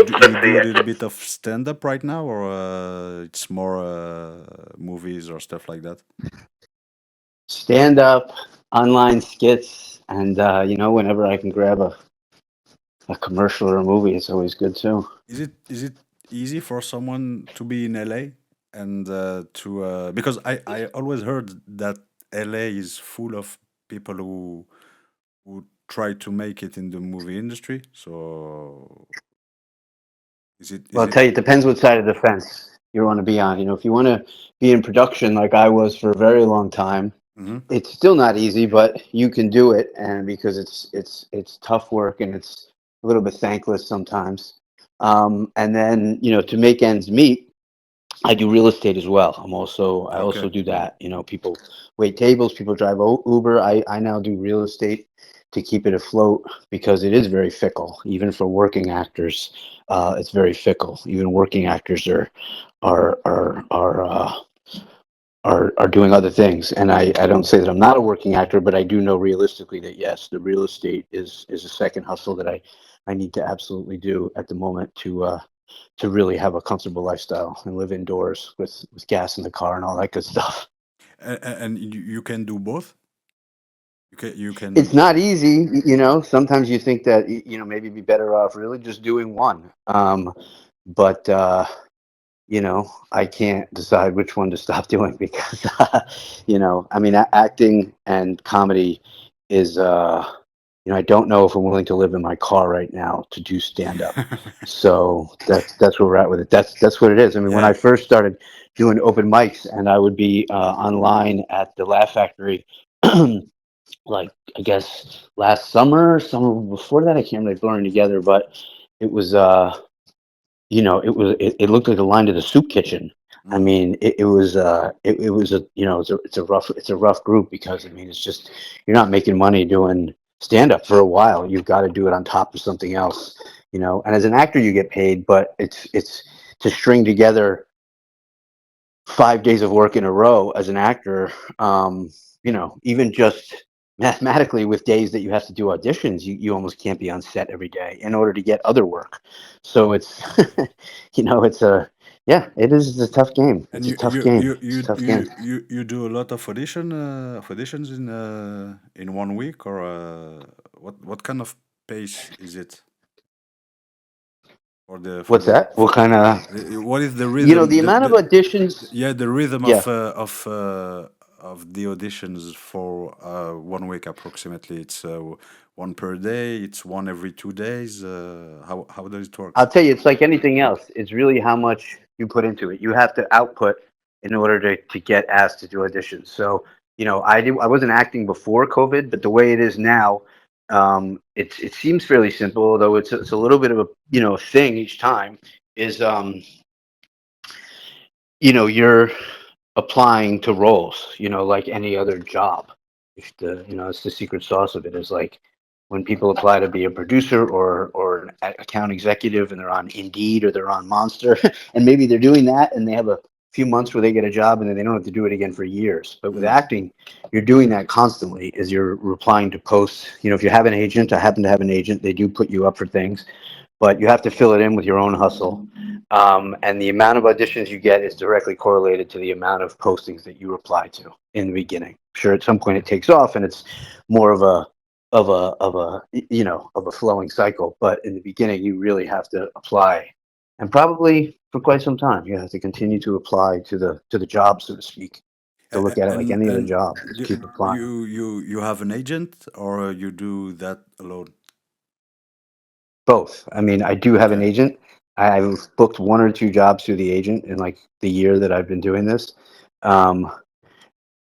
you do a little bit of stand up right now, or it's more movies or stuff like that? Stand up, online skits, and whenever I can grab a commercial or a movie, it's always good too. Is it easy for someone to be in LA and to because I always heard that LA is full of people who try to make it in the movie industry. So is it Well, is I'll it? tell you, it depends what side of the fence you want to be on. If you want to be in production like I was for a very long time, Hmm. it's still not easy, but you can do it, and because it's tough work and it's a little bit thankless sometimes. And then to make ends meet, I do real estate as well. I Okay. also do that. People wait tables, people drive Uber. I now do real estate to keep it afloat because it is very fickle. Even for working actors, it's very fickle. Even working actors are are are uh, are doing other things. And I don't say that I'm not a working actor, but I do know realistically that yes, the real estate is a second hustle that I need to absolutely do at the moment to really have a comfortable lifestyle and live indoors with gas in the car and all that good stuff. And you can do both. You can. It's not easy, Sometimes you think that maybe be better off really just doing one. But I can't decide which one to stop doing because I mean, acting and comedy is I don't know if I'm willing to live in my car right now to do stand up. So that's where we're at with it. That's what it is. I mean, when I Yeah. first started doing open mics and I would be online at the Laugh Factory, like I guess last summer before that, I can't really blurring together, but it was it looked like a line to the soup kitchen. I Mm. mean, it was a it's a rough group because I mean it's just you're not making money doing stand up for a while. You've got to do it on top of something else, And as an actor, you get paid, but it's to string together 5 days of work in a row as an actor. Even just mathematically with days that you have to do auditions, you almost can't be on set every day in order to get other work. So it's, it's a, yeah, it is it's a tough game. And It's a you tough you game. you It's a you tough game. you do a lot of auditions in one week, or what kind of pace is it for the for What's the that? What kind of, what is the rhythm, the amount of auditions. yeah, the rhythm Yeah. of the auditions for 1 week approximately? It's one per day, it's one every 2 days. How does it work? I'll tell you, it's like anything else. It's really how much you put into it. You have to output in order to get asked to do auditions. So, I wasn't acting before COVID, but the way it is now, it seems fairly simple, though it's a little bit of a thing each time. Is you're applying to roles, like any other job. If the it's the secret sauce of it is like when people apply to be a producer or an account executive and they're on Indeed or they're on Monster and maybe they're doing that and they have a few months where they get a job and then they don't have to do it again for years. But with Mm. acting, you're doing that constantly as you're replying to posts. If you have an agent, I happen to have an agent, they do put you up for things, but you have to fill it in with your own hustle. And the amount of auditions you get is directly correlated to the amount of postings that you reply to in the beginning. Sure, at some point it takes off and it's more of a flowing cycle. But in the beginning, you really have to apply, and probably for quite some time, you have to continue to apply to the job, so to speak. To look at it like any other And job, just keep applying. you have an agent, or you do that alone? Both. I mean, I do have an Okay. agent. I've booked one or two jobs through the agent in like the year that I've been doing this, um,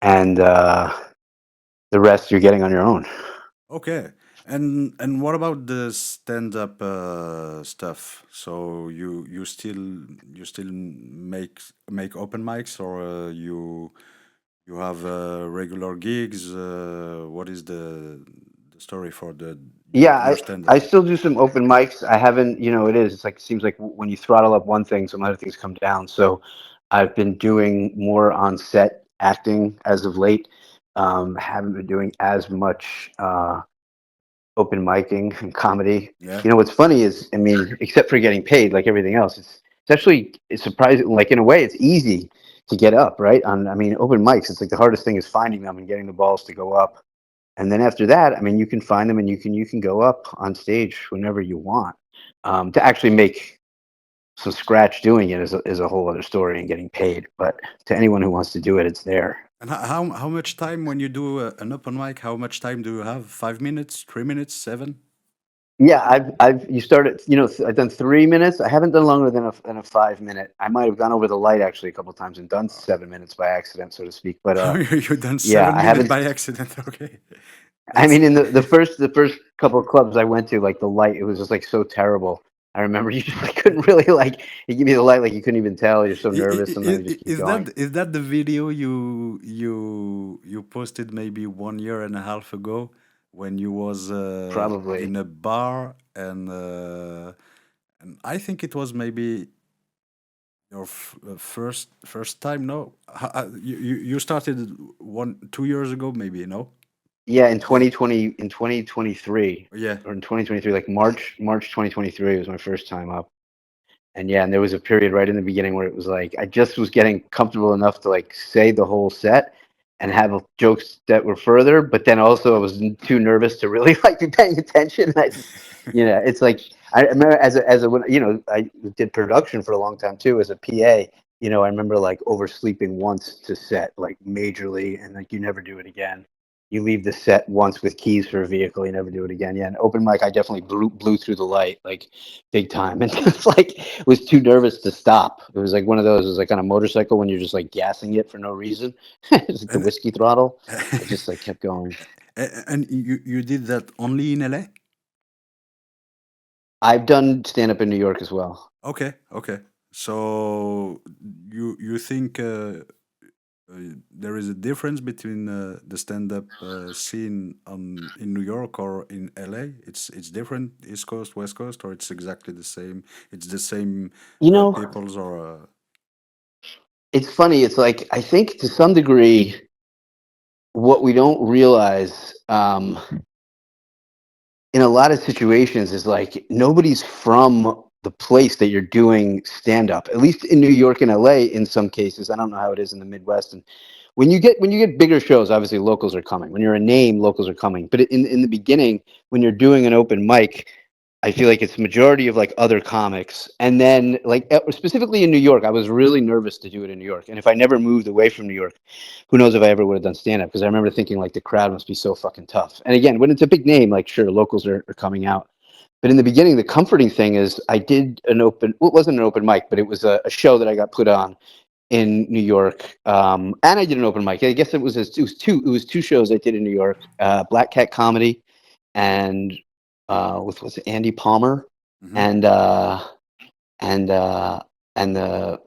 and the rest you're getting on your own. Okay. And what about the stand-up stuff? So you still make open mics, or you have regular gigs? What is the story for Yeah, your I stand-up? still do some open mics. I haven't, it is. It's like it seems like when you throttle up one thing, some other things come down. So I've been doing more on set acting as of late. Haven't been doing as much open micing and comedy. Yeah. You know, what's funny is, I mean, except for getting paid like everything else, it's actually, it's surprising. Like, in a way, it's easy to get up, right? On, I mean, open mics, it's like the hardest thing is finding them and getting the balls to go up. And then after that, I mean, you can find them and you can go up on stage whenever you want. To actually make some scratch doing it is a whole other story and getting paid. But to anyone who wants to do it, it's there. And how much time when you do an open mic? How much time do you have? 5 minutes, 3 minutes, seven? Yeah, you started, you know, I've done 3 minutes. I haven't done longer than a 5 minute. I might have gone over the light actually a couple of times and done 7 minutes by accident, so to speak. But You done yeah, seven I minutes haven't. by accident. Okay, I that's mean, in the first couple of clubs I went to, like the light, it was just like so terrible. I remember you just like, couldn't really like, you give me the light, like you couldn't even tell. You're so nervous. Sometimes you just keep going. is that the video you posted maybe 1 year and a half ago when you was in Probably. a bar and I think it was maybe your first time. No, you started 1 2 years ago maybe. No, Yeah, in yeah, 2020, in 2023, yeah. or in 2023, like March 2023 was my first time up. And yeah, and there was a period right in the beginning where it was like I just was getting comfortable enough to like say the whole set and have jokes that were further, but then also I was too nervous to really like be paying attention. And I just, you know, it's like I remember you know, I did production for a long time too as a PA. You know, I remember like oversleeping once to set like majorly, and like you never do it again. You leave the set once with keys for a vehicle, you never do it again. Yeah, and open mic, I definitely blew through the light like big time, and it's like was too nervous to stop. It was like one of those. It was like on a motorcycle when you're just like gassing it for no reason. It's like the And whiskey throttle. I just like kept going. and you did that only in LA? I've done stand up in New York as well. Okay, okay. So you think there is a difference between the stand-up scene in New York or in LA? It's different, East Coast, West Coast, or it's exactly the same? It's the same You know, peoples or it's funny. It's like I think to some degree, what we don't realize in a lot of situations is like nobody's from the place that you're doing stand up. At least in New York and LA, in some cases. I don't know how it is in the Midwest. And when you get bigger shows, obviously locals are coming. When you're a name, locals are coming. But in the beginning, when you're doing an open mic, I feel like it's majority of like other comics. And then like specifically in New York, I was really nervous to do it in New York. And if I never moved away from New York, who knows if I ever would have done stand up, because I remember thinking like the crowd must be so fucking tough. And again, when it's a big name, like sure, locals are coming out. But in the beginning, the comforting thing is I did an open, well, it wasn't an open mic, but it was a show that I got put on in New York. And I did an open mic. I guess it was two shows I did in New York, Black Cat Comedy and with Andy Palmer mhm. and and uh, and the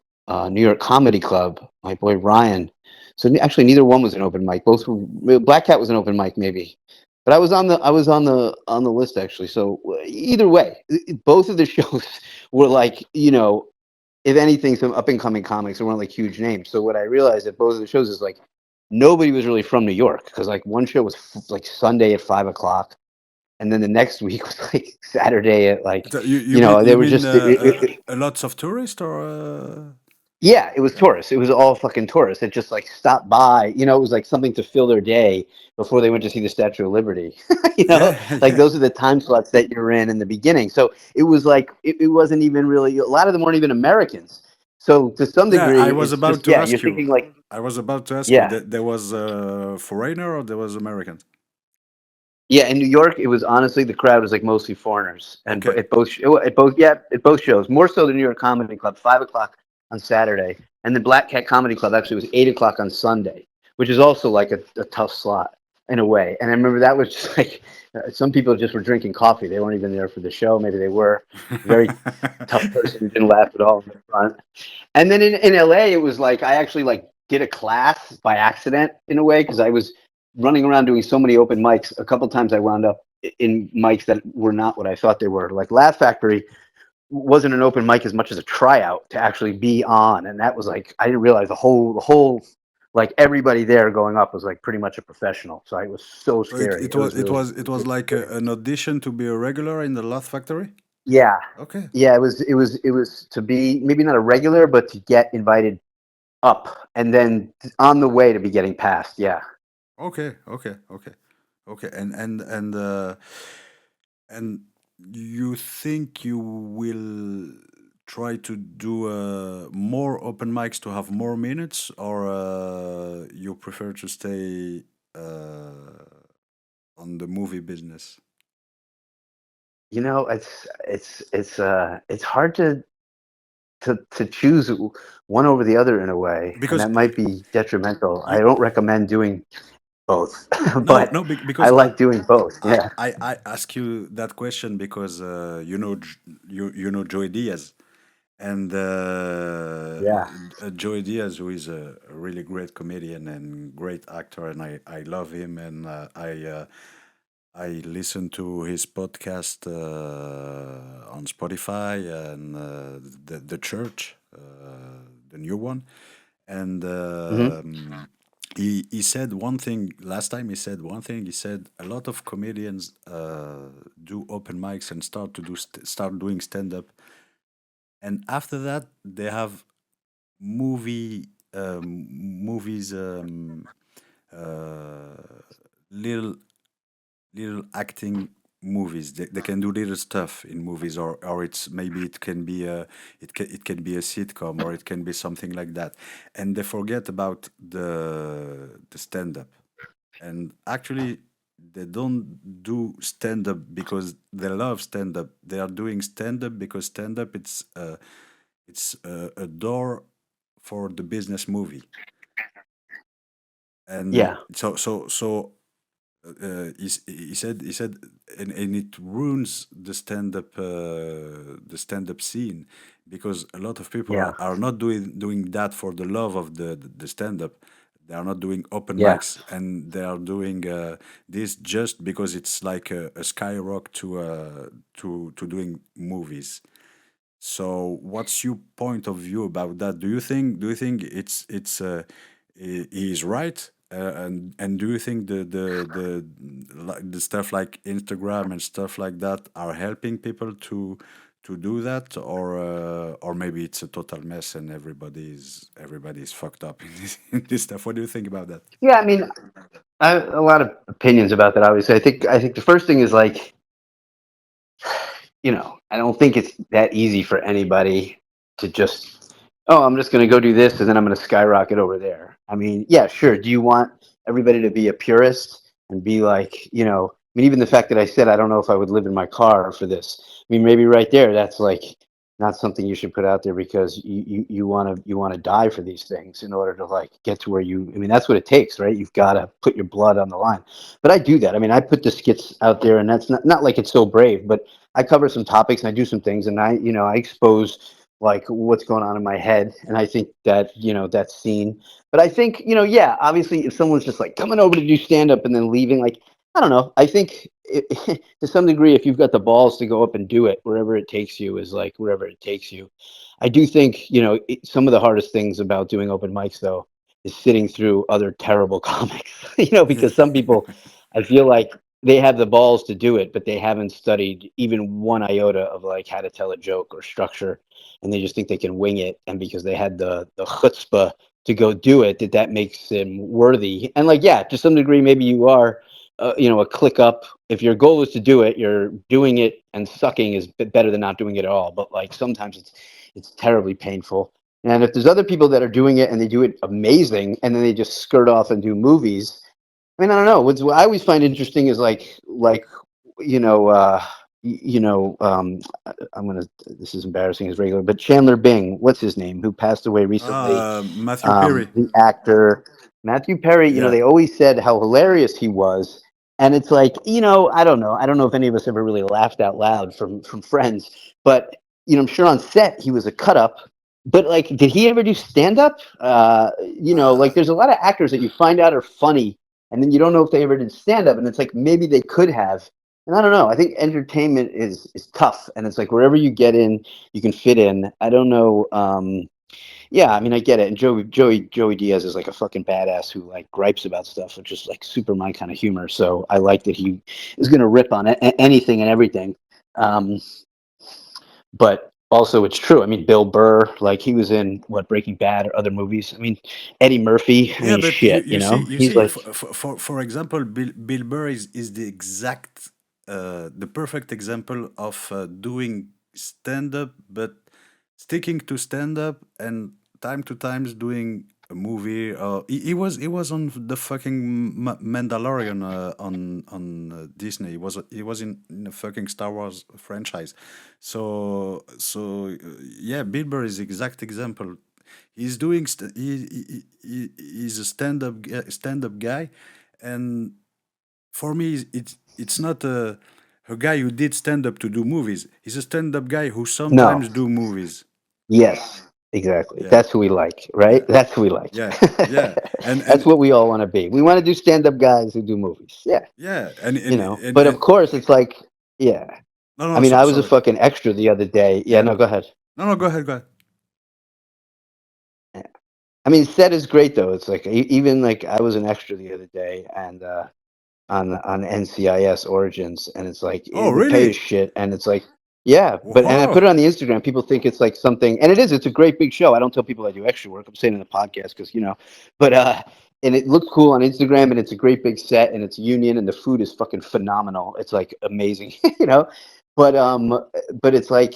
New York Comedy Club. My boy Ryan. So actually, neither one was an open mic. Both were. Black Cat was an open mic, maybe, but I was on the list actually. So either way, both of the shows were like, you know, if anything, some up and coming comics. They weren't like huge names. So what I realized at both of the shows is like nobody was really from New York, because like one show was like Sunday at 5 o'clock, and then the next week was like Saturday at like, So you know, they you were mean just a lots of tourists or yeah, it was yeah. tourists. It was all fucking tourists that just like stopped by. You know, it was like something to fill their day before they went to see the Statue of Liberty. You know, Yeah, like yeah. those are the time slots that you're in the beginning. So it was like it wasn't even really, a lot of them weren't even Americans. So to some Yeah, degree, I was it's about just, to yeah, you're ask you. thinking like, I was about to ask you yeah, that there was a foreigner or there was Americans. yeah. In New York, it was honestly, the crowd was like mostly foreigners, and Okay. at both shows, more so the New York Comedy Club, 5 o'clock on Saturday, and the Black Cat Comedy Club actually was 8 o'clock on Sunday, which is also like a tough slot in a way. And I remember that was just like some people just were drinking coffee; they weren't even there for the show. Maybe they were. Very tough person who didn't laugh at all in the front. And then in LA, it was like I actually like did a class by accident in a way, because I was running around doing so many open mics. A couple times I wound up in mics that were not what I thought they were. Like Laugh Factory wasn't an open mic as much as a tryout to actually be on, and that was like I didn't realize the whole like everybody there going up was like pretty much a professional. So it was so So it, scary. it It was was it really was it was like an audition to be a regular in the Laugh Factory. yeah. Okay, Yeah, it was to be maybe not a regular, but to get invited up and then on the way to be getting past. Yeah. okay. And you think you will try to do more open mics to have more minutes, or you prefer to stay on the movie business? It's hard to choose one over the other in a way, and Because that might be detrimental. I don't recommend doing both, no, but no, I because like doing both. I, Yeah. I, I ask you that question because you know Joey Diaz, and Yeah. Joey Diaz, who is a really great comedian and great actor, and I love him, and I listen to his podcast on Spotify and the church, the new one, and Hmm. he said one thing last time. He said one thing. He said a lot of comedians do open mics and start doing stand up, and after that they have movie movies uh, little little acting movies. They can do little stuff in movies, or it's maybe it can be it can be a sitcom, or it can be something like that, and they forget about the stand up. And actually, they don't do stand up because they love stand up. They are doing stand up because stand up it's a door for the business movie. And Yeah. he said and it ruins the stand up scene, because a lot of people Yeah. are not doing that for the love of the stand up. They are not doing open Yeah. mics, and they are doing this just because it's like a skyrock to doing movies. So, what's your point of view about that? Do you think he is right? And do you think the stuff like Instagram and stuff like that are helping people to do that, or maybe it's a total mess and everybody's fucked up in in this stuff? What do you think about that? Yeah. I mean, I have a lot of opinions about that. Obviously, I think the first thing is like, I don't think it's that easy for anybody to just, oh, I'm just going to go do this and then I'm going to skyrocket over there. I mean, yeah, sure. Do you want everybody to be a purist and be like, I mean, even the fact that I said I don't know if I would live in my car for this. I mean, maybe right there, that's like not something you should put out there because you want to die for these things in order to like get to where you. I mean, that's what it takes, right? You've got to put your blood on the line. But I do that. I mean, I put the skits out there, and that's not like it's so brave, but I cover some topics and I do some things, and I expose like what's going on in my head, and I think that that's seen. But I think yeah, obviously, if someone's just like coming over to do stand up and then leaving, like I don't know, I think to some degree, if you've got the balls to go up and do it, wherever it takes you is like wherever it takes you. I do think some of the hardest things about doing open mics though is sitting through other terrible comics, because some people, I feel like they have the balls to do it, but they haven't studied even one iota of like how to tell a joke or structure, and they just think they can wing it. And because they had the chutzpah to go do it, that makes them worthy. And like, yeah, to some degree, maybe you are, a click up. If your goal is to do it, you're doing it, and sucking is better than not doing it at all. But like sometimes it's terribly painful. And if there's other people that are doing it and they do it amazing, and then they just skirt off and do movies, I mean, I don't know. What I always find interesting is like you know, uh, I'm gonna. This is embarrassing as regular, but Chandler Bing, what's his name, who passed away recently? Matthew Perry. The actor Matthew Perry. Yeah. They always said how hilarious he was, and it's like, I don't know. I don't know if any of us ever really laughed out loud from friends, but I'm sure on set he was a cut up. But like, did he ever do stand up? Uh, Like there's a lot of actors that you find out are funny, and then you don't know if they ever did stand up, and it's like maybe they could have. And I don't know. I think entertainment is tough, and it's like wherever you get in, you can fit in. I don't know. Yeah, I mean, I get it. And Joey Diaz is like a fucking badass who like gripes about stuff, which is like super my kind of humor. So I like that he is going to rip on anything and everything. Um, but also, it's true. I mean, Bill Burr, like he was in what Breaking Bad or other movies. I mean, Eddie Murphy. I Yeah, mean, but shit. you He's see, like, for example, Bill Burr is the exact, the perfect example of doing stand up, but sticking to stand up and time to times doing a movie. He was on the fucking Mandalorian on Disney. He was in the fucking Star Wars franchise. Yeah, Bill Burr is the exact example. He's doing he's a stand up guy, and for me it's not a guy who did stand up to do movies. He's a stand up guy who no, sometimes do movies. yes, exactly. Yeah, That's who we like, right? yeah, That's who we like. yeah, yeah, That's and what we all want to be. We want to do stand up guys who do movies. Yeah, yeah, and But of course, it's like, yeah. no, I no, mean, so, I was a sorry. fucking extra the other day. Yeah, Yeah, no, go ahead. no, no, go ahead, go ahead. I mean, set is great though. It's like even like I was an extra the other day, and on NCIS Origins, and it's like Oh, the pay is really? shit, and it's like, yeah, but and I Whoa. put it on the Instagram. People think it's like something, and it is. It's a great big show. I don't tell people I do extra work. I'm saying in the podcast because but and it looks cool on Instagram, and it's a great big set, and it's union, and the food is fucking phenomenal. It's like amazing, But but it's like,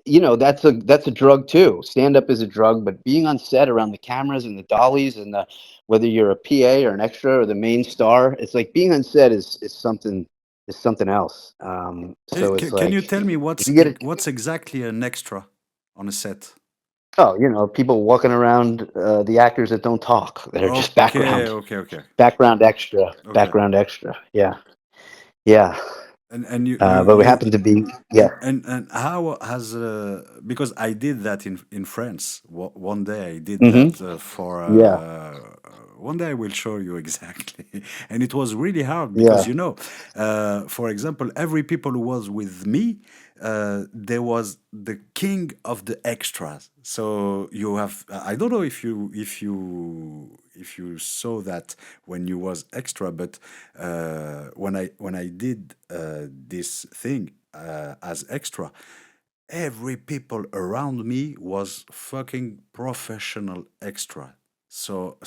that's a drug too. Stand up is a drug, but being on set around the cameras and the dollies and the whether you're a PA or an extra or the main star, it's like being on set is something else. So it's Can you like tell me if you get it, what's exactly an extra on a set? oh, people walking around, the actors that don't talk, that are just Okay, okay, okay, okay. background extra. Yeah, yeah. And But we happen to be, yeah. and how has because I did that in France. One day I did Hmm. that for Yeah, one day I will show you exactly. And it was really hard because yeah. for example, every people who was with me, there was the king of the extras. So you have I don't know if you saw that when you was extra, but when I did this thing as extra, every people around me was fucking professional extra. So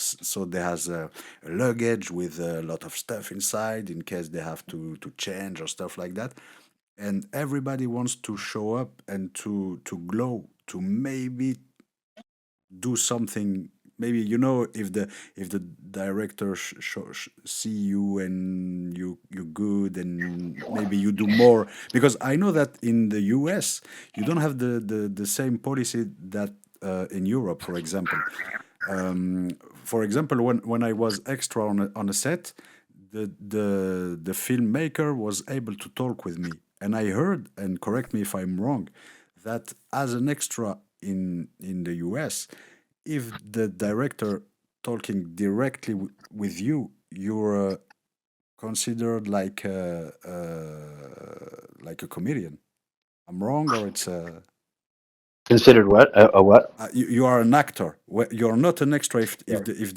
there has a luggage with a lot of stuff inside in case they have to change or stuff like that, and everybody wants to show up and to glow, to maybe do something. Maybe if the director see you and you good, and maybe you do more, because I know that in the US you don't have the same policy that in Europe, for example. For example, when I was extra on a set, the filmmaker was able to talk with me, and I heard, and correct me if I'm wrong, that as an extra in the US, if the director talking directly with you, you're considered like a comedian. I'm wrong, or it's Considered what? A what? you are an actor. You're not an extra Yeah. if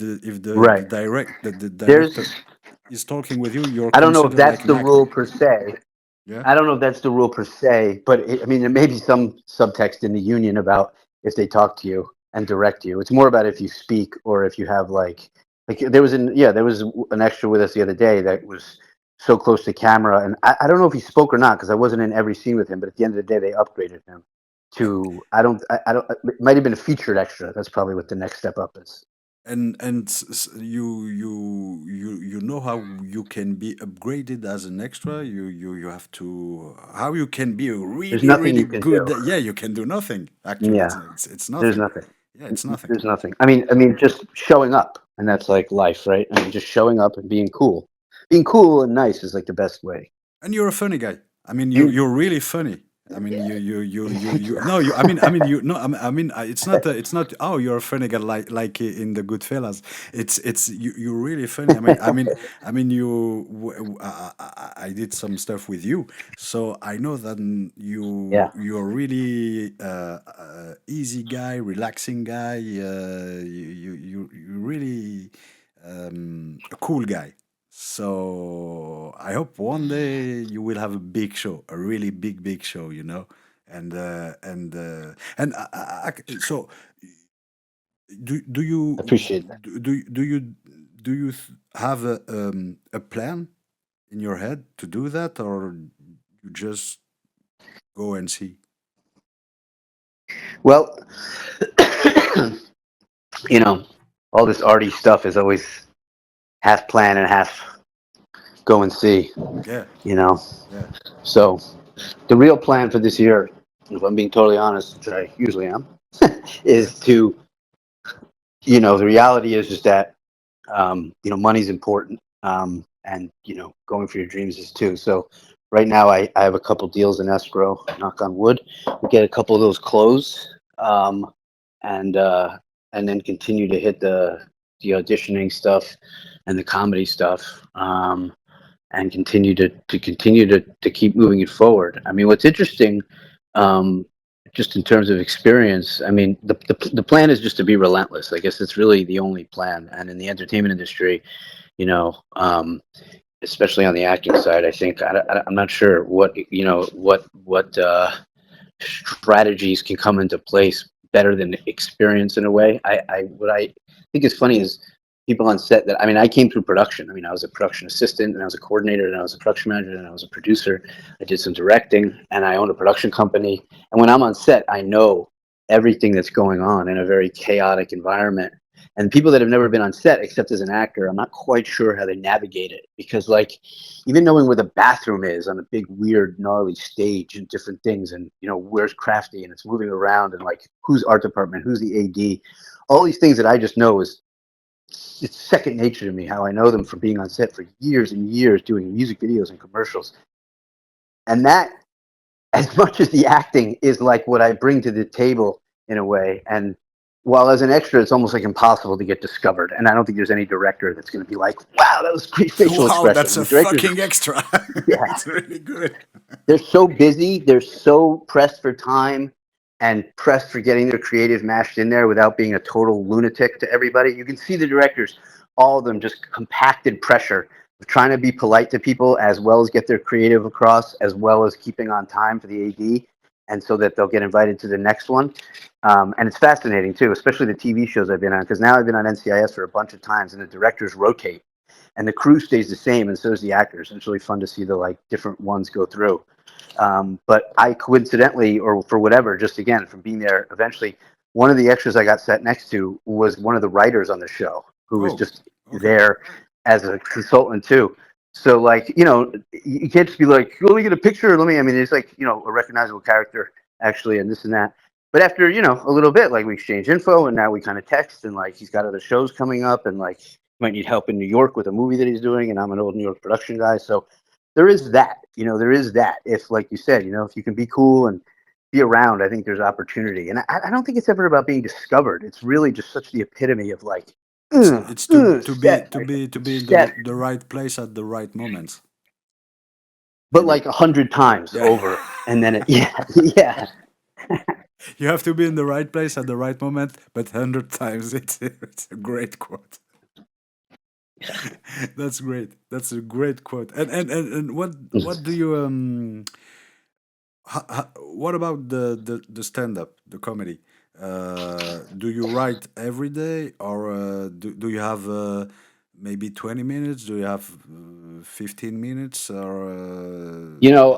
Right. the director There's. is talking with you, you're I don't know if considered like that's an the actor. rule per se. Yeah. I don't know if that's the rule per se, but I mean, there may be some subtext in the union about if they talk to you and direct you. It's more about if you speak or if you have like there was an extra with us the other day that was so close to camera, and I don't know if he spoke or not because I wasn't in every scene with him. But at the end of the day, they upgraded him to I don't it might have been a featured extra. That's probably what the next step up is. And you know how you can be upgraded as an extra. You have to how you can be a There's really nothing really you can do. good. Yeah, you can do nothing. Actually, Yeah, it's there's nothing. nothing. Yeah, it's nothing. There's nothing. I mean, just showing up, and that's like life, right? I mean, just showing up and being cool and nice is like the best way. And you're a funny guy. I mean, You, you're really funny. I mean, you. No, you. I mean, you. No, it's not. Oh, you're a funny guy, like in the Goodfellas. It's you. You're really funny. I mean, you. I did some stuff with you, so I know that Yeah, you're really easy guy, relaxing guy. You really a cool guy. So I hope one day you will have a big show, a really big show, so do I you appreciate that. have a plan in your head to do that, or you just go and see? Well, you know, all this arty stuff is always half plan and half go and see. Yeah, You know, yeah. so the real plan for this year, if I'm being totally honest, which I usually am, Yeah. is to, the reality is that, money's important, and going for your dreams is too. So right now, I have a couple deals in escrow. Knock on wood, we get a couple of those closed, and and then continue to hit the auditioning stuff and the comedy stuff. And continue to keep moving it forward. I mean, what's interesting, um, just in terms of experience, I mean, the plan is just to be relentless. I guess it's really the only plan. And in the entertainment industry, you know, um, especially on the acting side, I think I'm not sure what strategies can come into place better than experience in a way. What I think is funny is people on set that, I mean, I came through production. I mean, I was a production assistant and I was a coordinator and I was a production manager and I was a producer. I did some directing and I owned a production company. And when I'm on set, I know everything that's going on in a very chaotic environment. And people that have never been on set, except as an actor, I'm not quite sure how they navigate it because, like, even knowing where the bathroom is on a big weird gnarly stage and different things, and where's crafty and it's moving around, and like who's art department, who's the AD, all these things that I just know is, it's second nature to me, how I know them from being on set for years and years doing music videos and commercials. And that, as much as the acting is like what I bring to the table in a way, and while as an extra it's almost like impossible to get discovered, and I don't think there's any director that's going to be like, wow, that was great facial Wow, expression. I that's a mean, directors, fucking extra. yeah, It's really good. they're so busy, they're so pressed for time and pressed for getting their creative mashed in there without being a total lunatic to everybody. You can see the directors, all of them, just compacted pressure of trying to be polite to people as well as get their creative across, as well as keeping on time for the AD, and so that they'll get invited to the next one. And it's fascinating too, especially the TV shows I've been on, because now I've been on NCIS for a bunch of times, and the directors rotate, and the crew stays the same, and so does the actors. It's really fun to see the like different ones go through. But I coincidentally, or for whatever, just again from being there, eventually, one of the extras I got sat next to was one of the writers on the show, who was Oh, just okay. there as a consultant too. So like, you can't just be like, let me get a picture. Let me. I mean, it's like, a recognizable character actually, and this and that. But after a little bit, like we exchange info, and now we kind of text, and like he's got other shows coming up, and like he might need help in New York with a movie that he's doing, and I'm an old New York production guy, so there is that. There is that. If, like you said, if you can be cool and be around, I think there's opportunity. And I don't think it's ever about being discovered. It's really just such the epitome of like, It's to be set, to be to be in set, the right place at the right moment. but Maybe. like 100 times Yeah. over. And then, yeah, yeah. You have to be in the right place at the right moment, but 100 times. It's a great quote. That's great. That's a great quote. And what do you what about the stand up, the comedy? Do you write every day, or do you have maybe 20 minutes? Do you have 15 minutes, or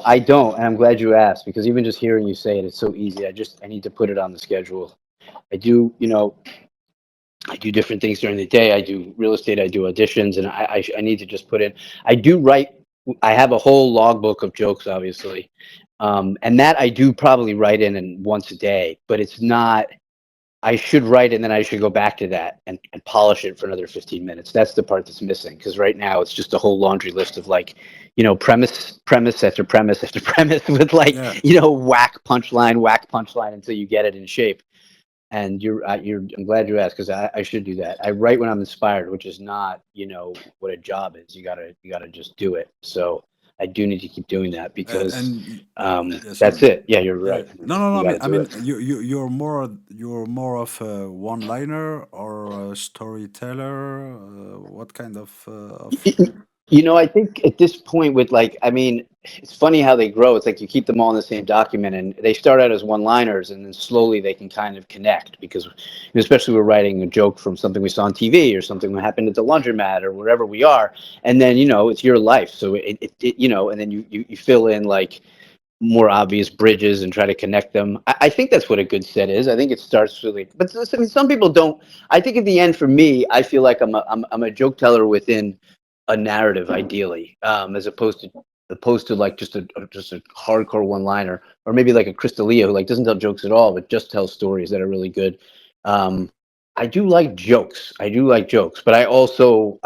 I don't. And I'm glad you asked, because even just hearing you say it, it's so easy. I need to put it on the schedule. I do, I do different things during the day. I do real estate. I do auditions, and I need to just put in. I do write. I have a whole logbook of jokes, obviously, and that I do probably write in once a day. But it's not. I should write and then I should go back to that and polish it for another 15 minutes. That's the part that's missing because right now it's just a whole laundry list of like, premise after premise after premise with like, Yeah, whack punchline until you get it in shape. And I'm glad you asked because I should do that. I write when I'm inspired, which is not, what a job is. You gotta just do it. So I do need to keep doing that because yeah, that's sorry. it. Yeah, you're Yeah. right. No, no, no. You got to I do mean, it. you're more of a one-liner or a storyteller. What kind of? I think at this point with like, I mean, it's funny how they grow. It's like you keep them all in the same document, and they start out as one-liners, and then slowly they can kind of connect because, especially we're writing a joke from something we saw on TV or something that happened at the laundromat or wherever we are, and then it's your life, so and then you fill in like more obvious bridges and try to connect them. I think that's what a good set is. I think it starts really, but I mean, some people don't. I think at the end, for me, I feel like I'm a joke teller within a narrative, ideally, as opposed to like just a hardcore one liner, or maybe like a Crystalia who like doesn't tell jokes at all, but just tells stories that are really good. Um, I do like jokes. I do like jokes, but I also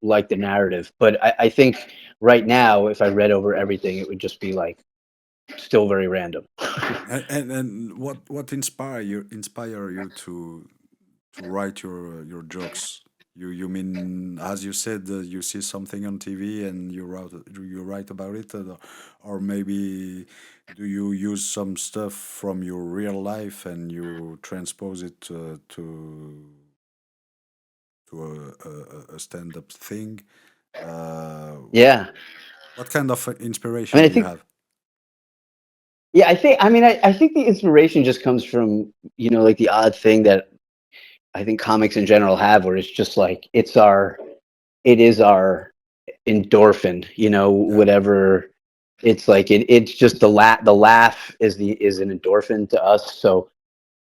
like the narrative. But I think right now, if I read over everything, it would just be like still very random. And what inspire you to write your jokes? You mean, as you said, you see something on TV and you write about it, or maybe do you use some stuff from your real life and you transpose it to a stand-up thing? Uh, Yeah, what kind of I mean, inspiration I do you think, have? yeah, I think the inspiration just comes from like the odd thing that I think comics in general have, where it's just like it is our endorphin, Yeah, whatever. It's like it's just the laugh is an endorphin to us. So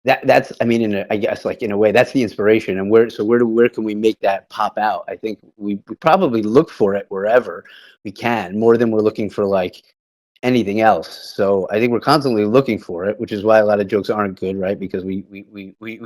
that's, I mean, I guess like in a way that's the inspiration. And where can we make that pop out? I think we probably look for it wherever we can, more than we're looking for like anything else. So I think we're constantly looking for it, which is why a lot of jokes aren't good, right? Because we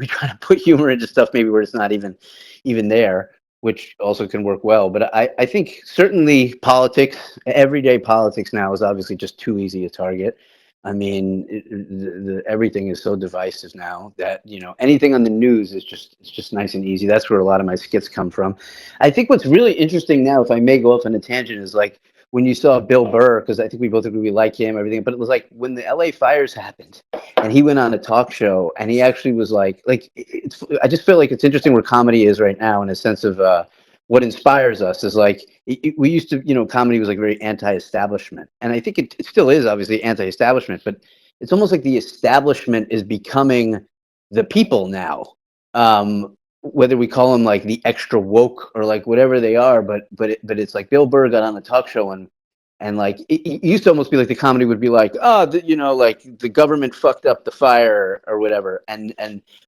try to put humor into stuff maybe where it's not even there, which also can work well. But I think certainly politics, everyday politics now is obviously just too easy a target. I mean, everything is so divisive now that anything on the news is just nice and easy. That's where a lot of my skits come from. I think what's really interesting now, if I may go off on a tangent, is like when you saw Bill Burr, because I think we both agree we like him, everything. But it was like when the LA fires happened, and he went on a talk show, and he actually was like it's. I just feel like it's interesting where comedy is right now in a sense of what inspires us is like we used to, comedy was like very anti-establishment, and I think it still is obviously anti-establishment, but it's almost like the establishment is becoming the people now. Whether we call them like the extra woke or like whatever they are, but it's like Bill Burr got on a talk show and like it used to almost be like the comedy would be like, oh, like the government fucked up the fire or whatever, and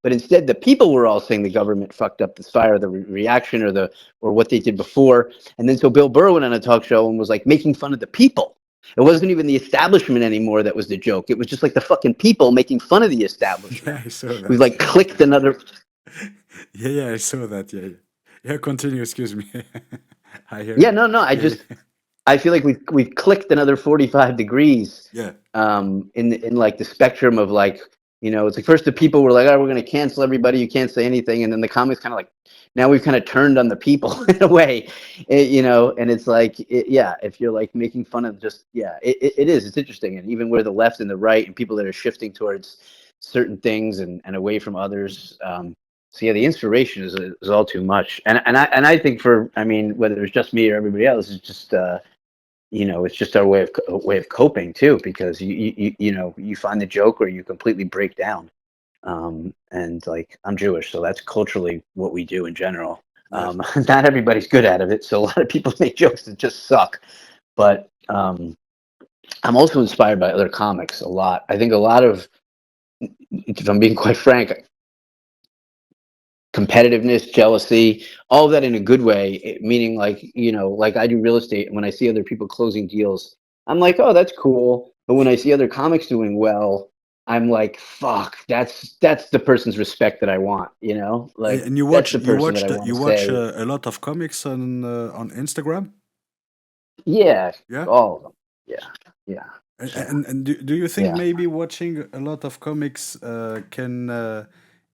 but instead the people were all saying the government fucked up this fire, the reaction or what they did before, and then so Bill Burr went on a talk show and was like making fun of the people. It wasn't even the establishment anymore that was the joke. It was just like the fucking people making fun of the yeah, establishment. I saw We've that. like clicked another. Yeah, yeah, I saw that. Yeah, yeah. Yeah, continue. Excuse me. I hear Yeah, you. no, no. I Yeah, just yeah, I feel like we've clicked another 45 degrees yeah, in like the spectrum of like, it's like first the people were like, oh, we're going to cancel everybody, you can't say anything, and then the comics kind of like, now we've kind of turned on the people in a way. And it's like, yeah, if you're like making fun of just, yeah, it is, it's interesting. And even where the left and the right and people that are shifting towards certain things and away from others. So yeah, the inspiration is all too much, and I think I mean, whether it's just me or everybody else, it's just it's just our way of coping too, because you find the joke or you completely break down. And like I'm Jewish, so that's culturally what we do in general. yes, Not everybody's good at it, so a lot of people make jokes that just suck. But I'm also inspired by other comics a lot. I think a lot of, if I'm being quite frank, competitiveness, jealousy, all of that in a good way, meaning like, like I do real estate, and when I see other people closing deals, I'm like, oh, that's cool. But when I see other comics doing well, I'm like, fuck, that's the person's respect that I want, like And you that's watch the person that I want you to watch say, a lot of comics on Instagram. yeah, Yeah. all of them, yeah, yeah, so And do you think yeah. maybe watching a lot of comics can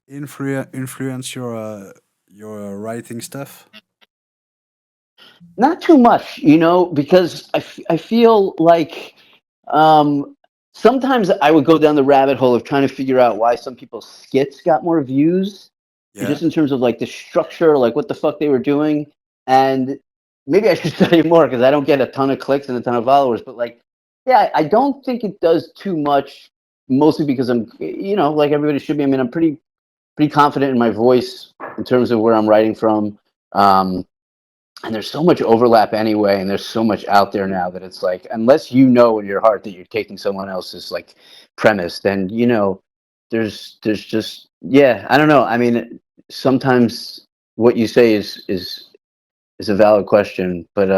influence your writing stuff? Not too much, because I feel like um, sometimes I would go down the rabbit hole of trying to figure out why some people's skits got more views, Yeah. just in terms of like the structure, like what the fuck they were doing. And maybe I should study more because I don't get a ton of clicks and a ton of followers. But like, yeah, I don't think it does too much, mostly because I'm, like everybody should be. I mean, I'm pretty confident in my voice in terms of where I'm writing from. Um, and there's so much overlap anyway, and there's so much out there now that it's like, unless you know in your heart that you're taking someone else's like premise, then there's just, yeah, I don't know. I mean, sometimes what you say is a valid question, but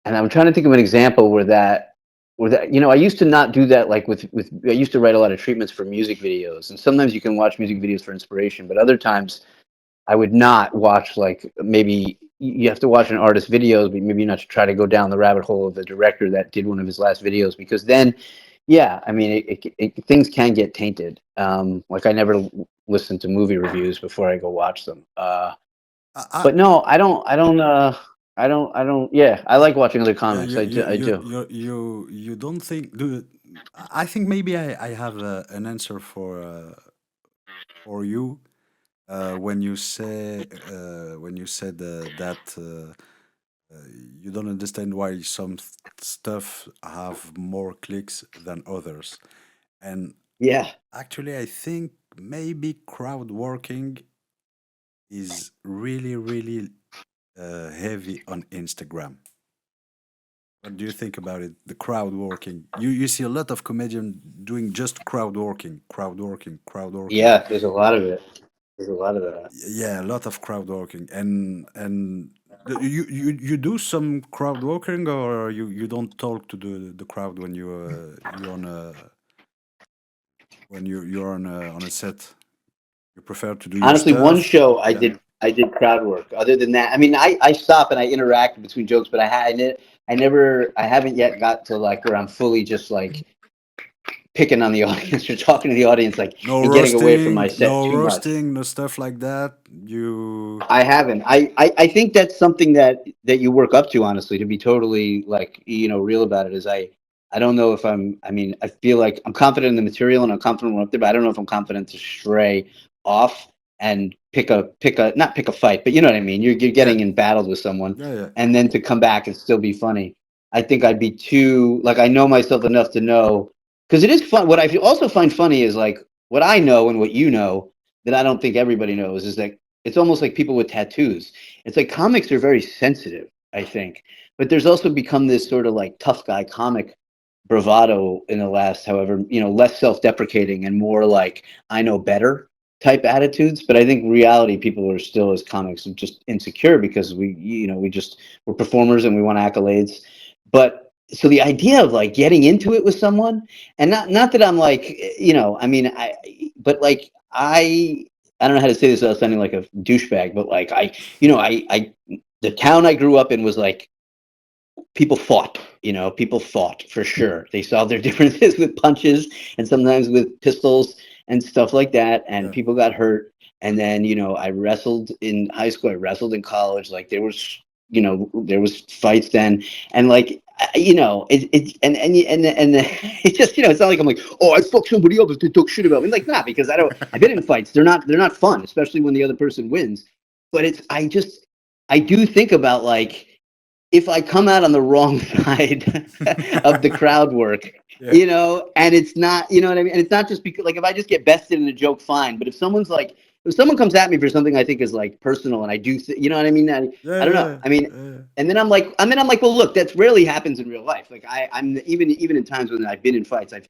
and I'm trying to think of an example where that I used to not do that, like with I used to write a lot of treatments for music videos, and sometimes you can watch music videos for inspiration, but other times I would not watch, like, maybe you have to watch an artist's videos, but maybe not to try to go down the rabbit hole of the director that did one of his last videos, because then, yeah, I mean, things can get tainted. Like I never listen to movie reviews before I go watch them. I, But no, I don't. I don't. I don't. Yeah, I I, like watching other yeah, comics. I do. I do. you don't think do I think maybe I have an answer for you when you said that you don't understand why some stuff have more clicks than others. And Yeah. actually, I think maybe crowd working is really heavy on Instagram. What do you think about it? The crowd working. You see a lot of comedians doing just crowd working, crowd working, crowd working. Yeah. There's a lot of it. There's a lot of that. Yeah, a lot of crowd working, and you do some crowd working, or you don't talk to the crowd when you on a when you're on a set. You prefer to do your Honestly, one stuff. show Yeah. I did crowd work. Other than that, I mean, I stop and I interact between jokes, but I never, I haven't yet got to like where I'm fully just like picking on the audience or talking to the audience, like, No and getting away from my roasting, set no too much. roasting, no stuff like that. You I haven't. I think that's something that you work up to, honestly, to be totally like, real about it. Is I don't know if I mean, I feel like I'm confident in the material and I'm confident when I'm up there, but I don't know if I'm confident to stray off and pick a not pick a fight, but you know what I mean. You're yeah getting in battle with someone, yeah yeah and then to come back and still be funny. I think I'd be too, like, I know myself enough to know, because it is fun. What I also find funny is like what I know and what you know that I don't think everybody knows is that it's almost like people with tattoos. It's like comics are very sensitive, I think. But there's also become this sort of like tough guy comic bravado in the last, however, less self-deprecating and more like I know better type attitudes. But I think reality, people are still, as comics, just insecure because we're performers and we want accolades. But so the idea of like getting into it with someone, and not that I'm like, I mean, but like I don't know how to say this without sounding like a douchebag, but like the town I grew up in was like people fought for sure. They solved their differences with punches and sometimes with pistols and stuff like that. And yeah people got hurt. And then, I wrestled in high school. I wrestled in college. Like there was fights then. And like, and it's just, it's not like I'm like, oh, I fucked somebody up if they talk shit about me. Like, not because I've been in fights. They're not fun, especially when the other person wins. But I do think about like, if I come out on the wrong side of the crowd work, yeah and it's not, you know what I mean? And it's not just because, like, if I just get bested in a joke, fine. But if someone comes at me for something I think is like personal and I do, you know what I mean? I yeah don't know. yeah I mean, yeah and then I'm like, well, look, that rarely happens in real life. Like I'm even in times when I've been in fights, I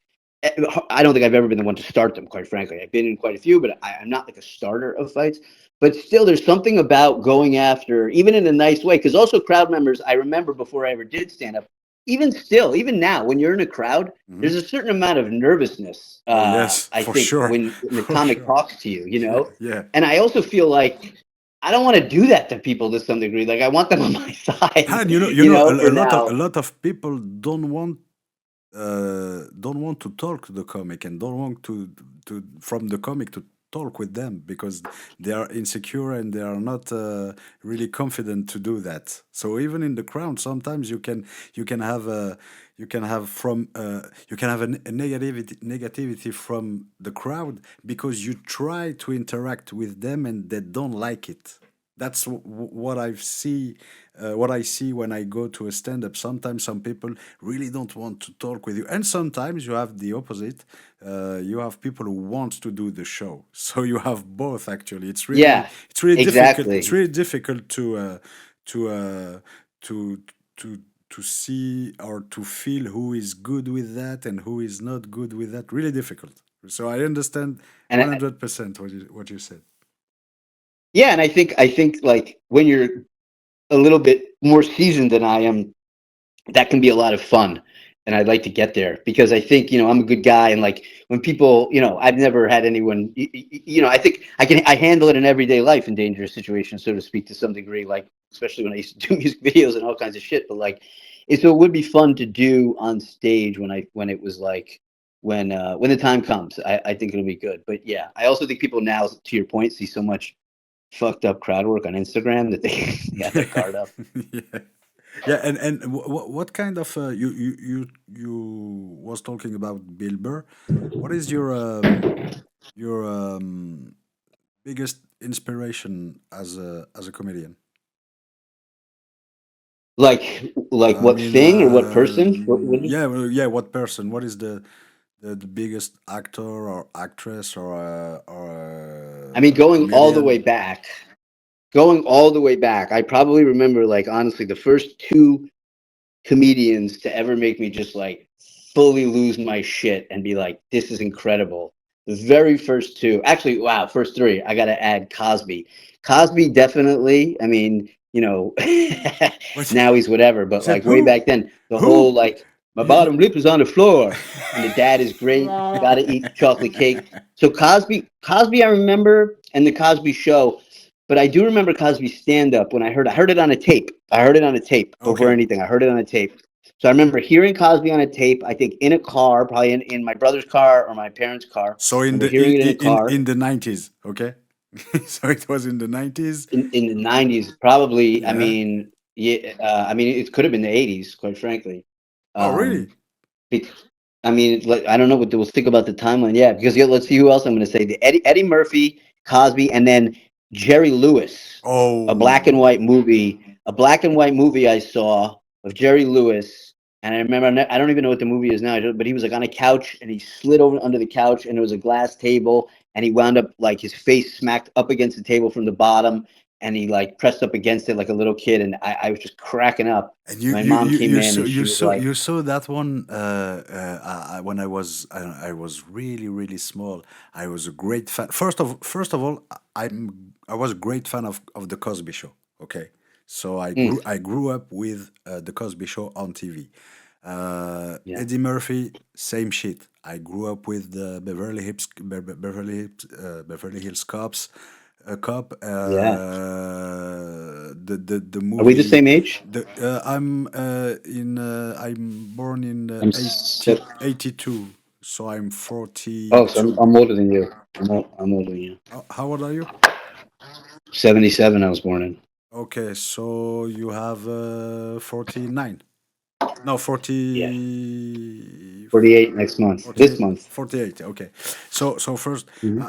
don't think I've ever been the one to start them, quite frankly. I've been in quite a few, but I'm not like a starter of fights. But still, there's something about going after, even in a nice way, because also crowd members, I remember before I ever did stand up, even still, even now, when you're in a crowd, Hmm. there's a certain amount of nervousness. Oh yes, I for think sure, when the for comic sure. talks to you, you Yeah, know, yeah. and I also feel like I don't want to do that to people to some degree. Like I want them on my side, And you know, for a now. lot of people don't want to talk to the comic and don't want to from the comic to talk with them because they are insecure and they are not really confident to do that. So even in the crowd, sometimes you can have a you can have from you can have a negativity from the crowd because you try to interact with them and they don't like it. That's what I see when I go to a stand-up. Sometimes some people really don't want to talk with you, and sometimes you have the opposite. You have people who want to do the show, so you have both. Actually, Yeah, it's really difficult. It's exactly. really difficult to to to to see or to feel who is good with that and who is not good with that. Really difficult. So I understand And 100% what you said. yeah, and I think like when you're a little bit more seasoned than I am, that can be a lot of fun. And I'd like to get there because I think, I'm a good guy. And like when people, I've never had anyone, I think I handle it in everyday life in dangerous situations, so to speak, to some degree, like, especially when I used to do music videos and all kinds of shit. But like, so it would be fun to do on stage when it was like, when the time comes, I think it'll be good. But yeah, I also think people now, to your point, see so much fucked up crowd work on Instagram that they got their Yeah, guard up. yeah, yeah. And what kind of you was talking about Bill Burr? What is your biggest inspiration as a comedian? Like I what mean, thing or what person? What yeah, well, yeah. What person? What is the biggest actor or actress or I mean, comedian? going all the way back, I probably remember, like, honestly, the first two comedians to ever make me just like fully lose my shit and be like, this is incredible. The very first two, actually, wow, first three, I got to add Cosby. Cosby definitely, I mean, What now he's whatever, you but said? like way back then, the whole Who? like, my You, bottom lip is on the floor and the dad is great, got to eat chocolate cake. So Cosby, I remember, and the Cosby Show. But I do remember Cosby stand up when I heard it on a tape. I heard it on a tape before okay. anything. I heard it on a tape. So I remember hearing Cosby on a tape, I think in a car, probably in my brother's car or my parents' car. So I remember hearing it in a car in the 90s, okay? So it was in the 90s. in the 90s, probably. I Yeah. mean, yeah, I mean, it could have been the 80s, quite frankly. Oh, Um, really? bec- I mean, like, I don't know what we'll think about the timeline. Yeah, because yeah, let's see who else I'm going to say. The Eddie Murphy, Cosby, and then Jerry Lewis, Oh. a black and white movie I saw of Jerry Lewis. And I remember, I don't even know what the movie is now, but he was like on a couch and he slid over under the couch and there was a glass table and he wound up like his face smacked up against the table from the bottom and he like pressed up against it like a little kid. And I was just cracking up. And And my mom came in and she was like, you saw that one when I was really really small. I was a great fan. First of all, I was a great fan of the Cosby Show. Okay, so mm, I grew up with the Cosby Show on TV. yeah, Eddie Murphy, same shit. I grew up with the Beverly Hills Cops, a cop. yeah. The Are we the movie. same age? I'm born in I'm 82, so I'm Oh, so 42. I'm older than you. I'm older than you. How old are you? 77 I was born in. Okay, so you have 49. No, Yeah. 40, 48 next month. This 48, month. 48. Okay. So first, Hmm.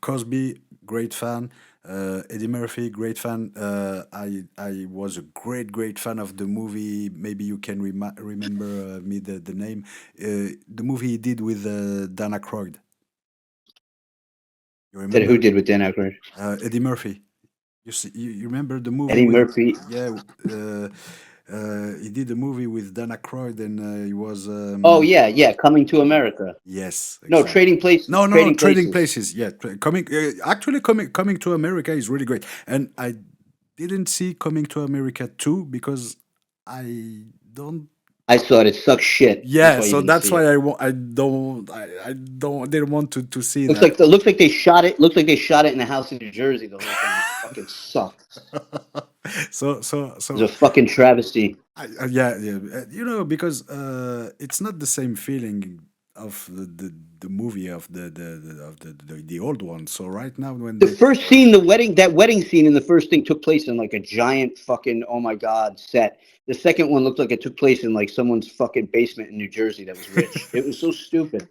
Cosby, great fan. Eddie Murphy, great fan. I was a great fan of the movie. Maybe you can remember me the name. The movie he did with Dan Aykroyd. You Said who remember? did with Dan Aykroyd? Eddie Murphy. You remember the movie Eddie with Murphy. yeah. He did a movie with Dan Aykroyd and he was Oh yeah, yeah. Coming to America. yes, No, exactly. No, Trading Trading Places. Places. Yeah, coming to America is really great. And I didn't see Coming to America 2 because I don't. I saw it. It sucks shit. That's Yeah, why you so didn't that's see why it. I don't didn't want to see Looks that. like looks like they shot it. Looks like they shot it in a house in New Jersey. The whole thing fucking sucks. so so It's a so fucking travesty. yeah, yeah, because it's not the same feeling of the movie of the old one. So right now when The they first scene, that wedding scene in the first thing took place in like a giant fucking oh my god set. The second one looked like it took place in like someone's fucking basement in New Jersey that was rich. It was so stupid.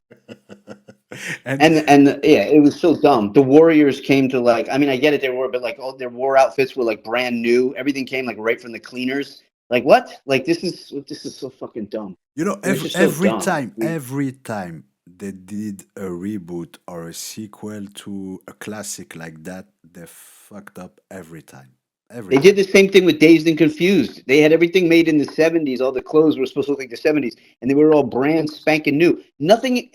and And yeah, it was so dumb. The Warriors came to like I mean I get it they were but like all their war outfits were like brand new. Everything came like right from the cleaners. Like what? Like this is so fucking dumb. It was just so dumb. every time they did a reboot or a sequel to a classic like that, they fucked up every time. Every They did time. the same thing with Dazed and Confused. They had everything made in the 70s. All the clothes were supposed to look like the 70s, and they were all brand spanking new. Nothing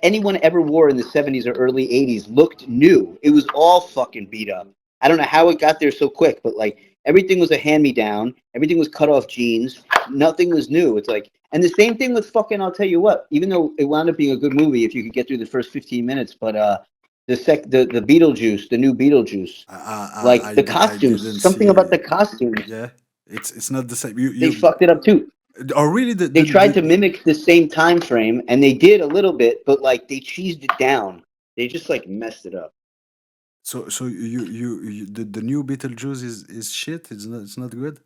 anyone ever wore in the 70s or early 80s looked new. It was all fucking beat up. I don't know how it got there so quick, but like everything was a hand me down. Everything was cut off jeans. Nothing was new. It's like, and the same thing with fucking. I'll tell you what. Even though it wound up being a good movie, if you could get through the first 15 minutes, but the Beetlejuice, the new Beetlejuice, like the I didn't costumes, something about see. the costumes, Yeah, it's not the same. they fucked it up too. Or really They tried to mimic the same time frame, and they did a little bit, but like they cheesed it down. They just like messed it up. so the new Beetlejuice is shit. It's not good.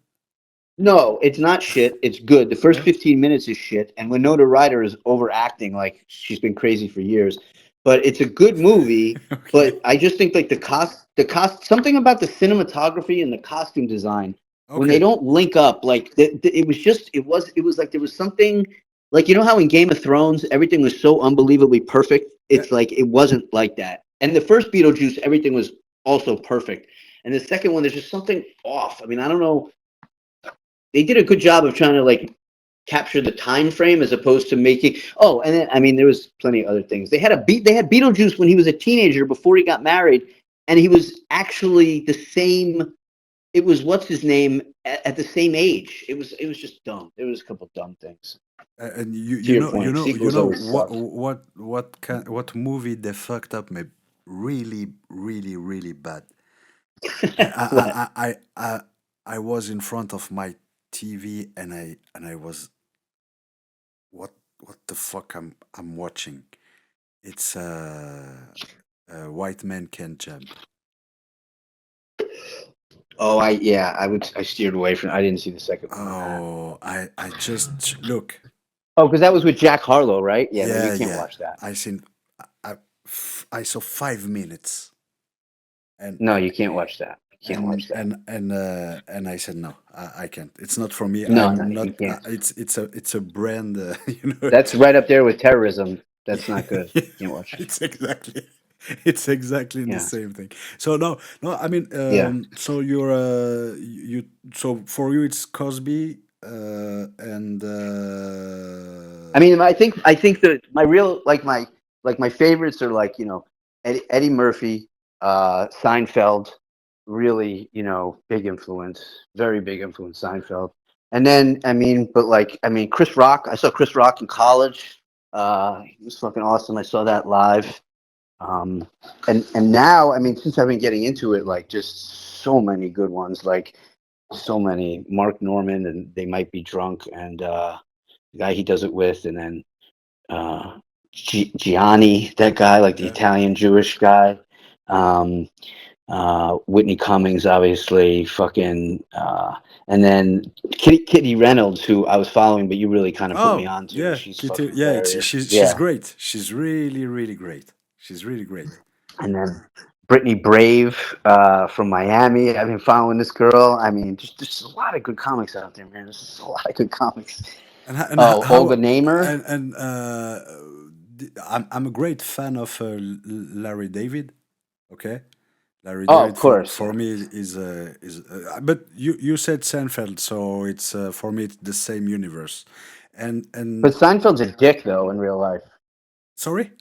No, it's not shit. It's good. The first Yeah. 15 minutes is shit, and Winona Ryder is overacting like she's been crazy for years. But it's a good movie. But Okay. I just think like something about the cinematography and the costume design when they Okay. don't link up, like it was like there was something like you know how in Game of Thrones everything was so unbelievably perfect. Yeah. It's like it wasn't like that. And the first Beetlejuice, everything was also perfect. And the second one, there's just something off. I mean, I don't know, they did a good job of trying to like capture the time frame as opposed to making and then I mean there was plenty of other things. They had Beetlejuice when he was a teenager before he got married, and he was actually the same. It was what's his name at the same age. It was just dumb. There was a couple dumb things. And To your point, sequels always suck. what movie they fucked up me really bad. What? I was in front of my TV and I was what the fuck I'm watching. It's White Man Can't Jump. Oh, I steered away from. I didn't see the second one on that. Oh, I just look. Oh, because that was with Jack Harlow, right? Yeah, no, you Yeah, can't yeah. watch that. I seen I saw 5 minutes and No, you can't watch that. You can't watch that. and I said no, I can't. It's not for me. No, no, I'm not. you can't. It's a brand. You know. That's right up there with terrorism. That's not good. Can't watch. It's exactly it's exactly the Yeah, same thing. So no, I mean, yeah. so you're you so for you it's Cosby and I think that my real like my favorites are like Eddie Murphy, Seinfeld, really big influence, very big influence Seinfeld, and then but Chris Rock. I saw Chris Rock in college. He was fucking awesome. I saw that live. Um, and now since I've been getting into it, like just so many good ones, like so many Mark Norman and They Might Be Drunk and the guy he does it with, and then Gianni, that guy, like the yeah. Italian Jewish guy. Um, Whitney Cummings, obviously, fucking, and then Kitty Reynolds, who I was following, but you really kind of put me Oh on to. yeah, She's Kitty. fucking Yeah, hilarious. she's Yeah, great. She's really great. She's really great. and then Brittany Brave from Miami. I've been following this girl. I mean, just there's a lot of good comics out there, man. There's just a lot of good comics. Oh, Olga Namer. and I'm a great fan of Larry David. Okay, Larry Oh, of David course. for me is but you said Seinfeld, so it's for me it's the same universe. But And Seinfeld's a dick, though, in real life. sorry.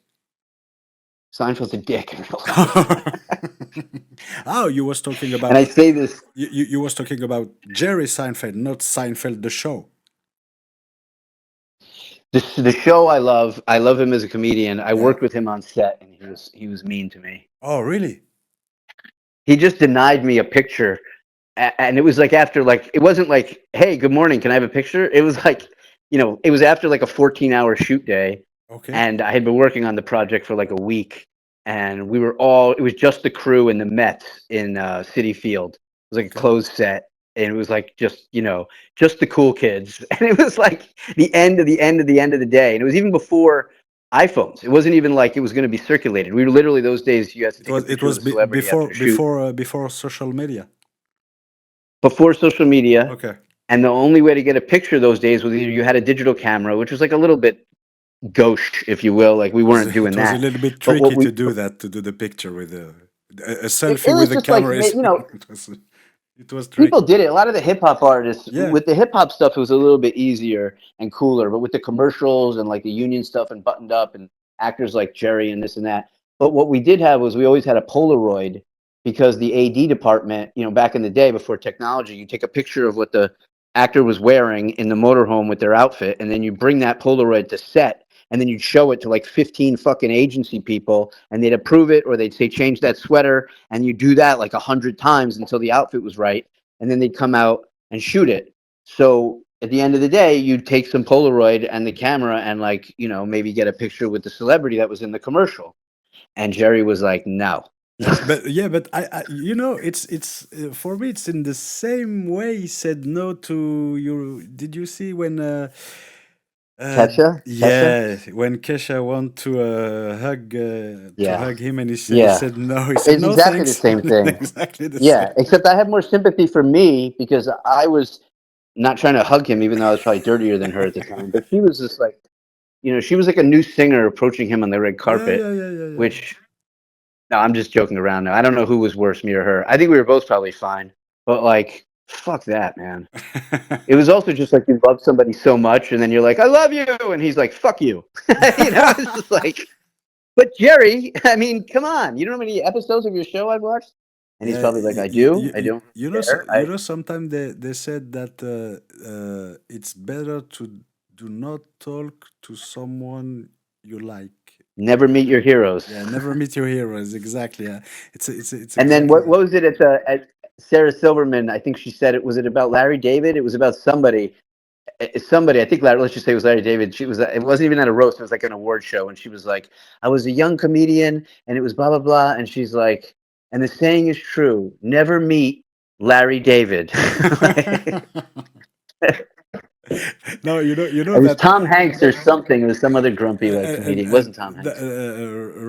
Seinfeld's a dick in real life. Oh, you was talking And about I say this. you was talking about Jerry Seinfeld, not Seinfeld the show. The show I love him as a comedian. I Yeah. worked with him on set, and he was mean to me. Oh, really? He just denied me a picture, and it was like after like it wasn't like, hey, good morning, can I have a picture? It was like, it was after like a 14-hour shoot day, Okay. and I had been working on the project for like a week, and we were all it was just the crew and the Mets in City Field. It was like a Okay. closed set, and it was like just the cool kids, and it was like the end of the end of the end of the day, and it was even before iPhones. It wasn't even like it was going to be circulated. We were literally those days you had to It take a was it picture with was a celebrity after a shoot before social media. before social media. Okay. And the only way to get a picture those days was either you had a digital camera, which was like a little bit gauche, if you will. Like we It was weren't doing it was a that. little bit But what tricky we to do that, to do the picture with a it selfie was with the just like camera is it was people tricky. did it. A lot of the hip hop artists Yeah. with the hip hop stuff, it was a little bit easier and cooler. But with the commercials and like the union stuff and buttoned up and actors like Jerry and this and that. But what we did have was we always had a Polaroid because the AD department, back in the day before technology, you take a picture of what the actor was wearing in the motorhome with their outfit, and then you bring that Polaroid to set, and then you'd show it to like 15 fucking agency people, and they'd approve it, or they'd say change that sweater, and you do that like 100 times until the outfit was right, and then they'd come out and shoot it. So at the end of the day, you'd take some Polaroid and the camera and like maybe get a picture with the celebrity that was in the commercial. And Jerry was like, no. But yeah, but it's for me it's in the same way he said no to you. Did you see when Kesha, yeah, when Kesha want to yeah, hug him and he yeah. said no. He said It's no exactly the thanks. same thing. Exactly the Yeah, same. except I have more sympathy for me because I was not trying to hug him, even though I was probably dirtier than her at the time. But she was just like, she was like a new singer approaching him on the red Yeah, carpet, yeah, yeah, yeah, yeah. which, no, I'm just joking around now. I don't know who was worse, me or her. I think we were both probably fine. But like, fuck that, man. It was also just like you love somebody so much, and then you're like, I love you. And he's like, fuck you. It's just like, but Jerry, I mean, come on. You don't know how many episodes of your show I've watched? And he's Yeah, probably like, I do. I don't care. sometimes they said that it's better to do not talk to someone you like. Never meet your heroes. Yeah, never meet your heroes. Exactly. Yeah, it's And then exactly what that. was it at Sarah Silverman? I think she said it. Was it about Larry David? It was about somebody. Somebody, I think, let's just say it was Larry David. She was. It wasn't even at a roast. It was like an award show, and she was like, "I was a young comedian, and it was blah blah blah." And she's like, "And the saying is true: never meet Larry David." No, It was Tom Hanks or something. It was some other grumpy like comedian. It wasn't Tom the, Hanks.